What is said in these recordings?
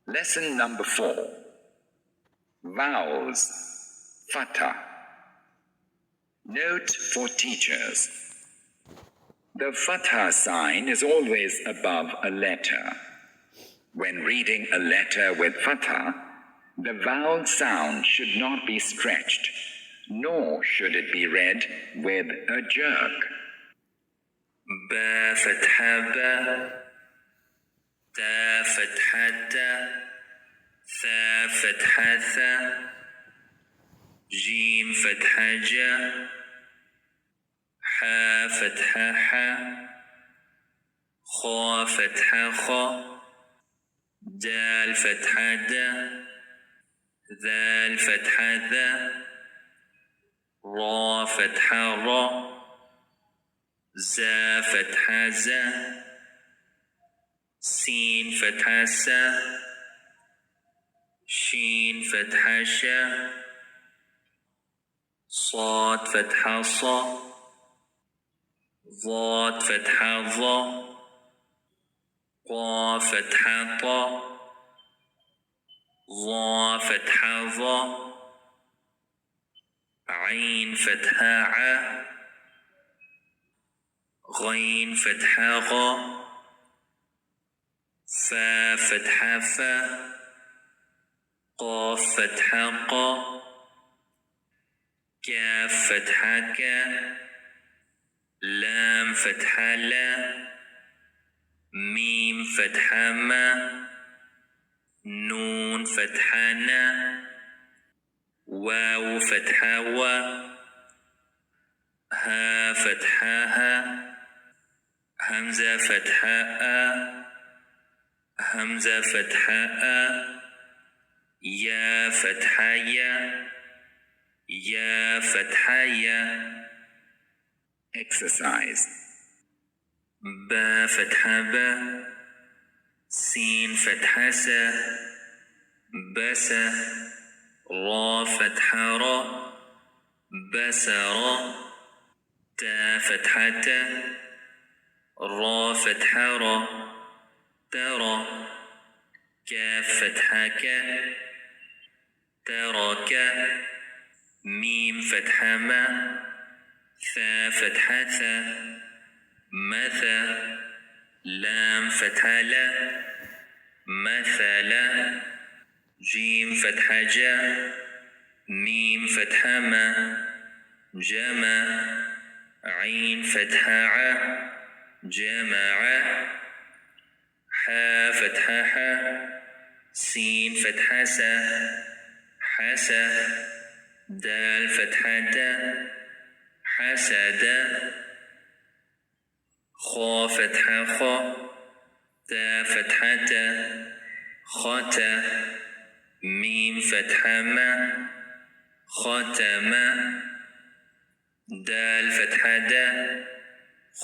Lesson number 4. Vowels. Fatha. Note for teachers. The fatha sign is always above a letter. When reading a letter with fatha, the vowel sound should not be stretched, nor should it be read with a jerk. Ba fatha ba, ta fatha ta, tha fatha tha, jim fatha ja, ha fatha ha, kha fatha kha, dal fatha da, ذال فتحة ذا را فتحة را زا فتحة زا سين فتحة سا شين فتحة شا صاد فتحة صا ضاد فتحة ضا قا فتحة طا ظا فتحة ظا عين فتحة ع غين فتحة غا فا فتحة فا قاف فتحة قا كاف فتحة كا لام فتحة لا ميم فتحة ما نون فتحة نا واو فتحة وا ها فتحة ها همزة فتحة آ همزة فتحة آ يا فتحة يا يا فتحة يا. Exercise. با فتحة با سين فتحة سا بسا را فتحة را بسرا تا فتحة تا را فتحة را ترى كاف فتحة كا تراك ميم فتحة ما ثا فتحة ثا مثا لام فتحة لا مثلا جيم فتحة جا ميم فتحة ما جمع عين فتحة ع جمع حا فتحة حا سين فتحة سا حسا دال فتحة دا حسد خا فتحة خا تا فتحة تا ختا ميم فتحة ما خاتم دال فتحة دا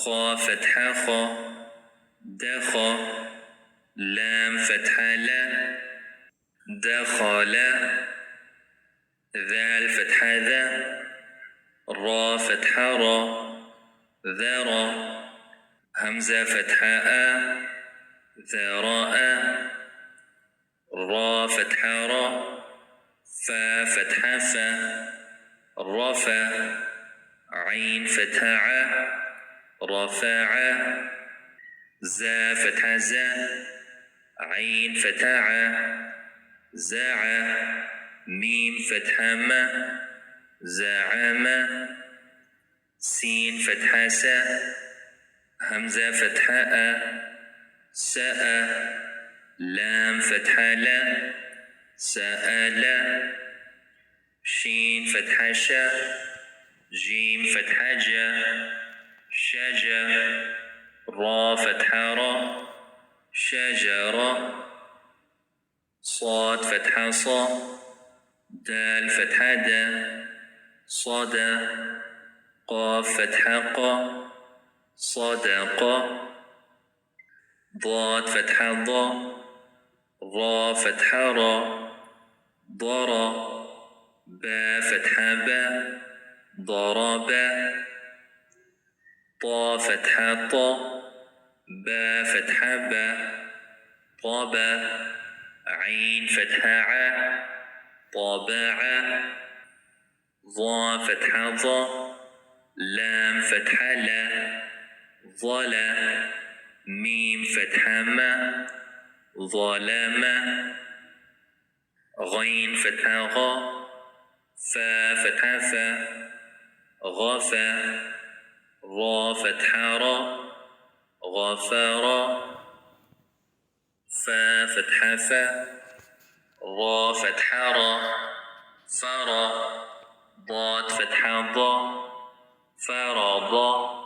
خا فتحة خا دخا لام فتحة لا دخل ذال فتحة ذا را فتحة را ذرا همزة فتحة آ ذراء را فتحة را فا فتحة فا رفع عين فتحة ع رفع زا فتحة زا عين فتحة ع زع ميم فتحة ما زعم سين فتحة سا همزة فتحة أ سأ لام فتحة لا سأل شين فتحة شا جيم فتحة جا شجا را فتحة را شجرة صاد فتحة صا دال فتحة دا صدا قاف فتحة قا صدق ضاد فتحة ضا را فتحة را ضرا با فتحة با ضربا طا فتحة طا با فتحة با طبا عين فتحة ع طابع ضا فتحة ضا لام فتحة لا ظلا ميم فتحة ما ظلم غين فتحة غا فا فتحة فا غفا را فتحة را غفارا فا فتحة فا را فتحة را فرا ضاد فتحة ضا فرضا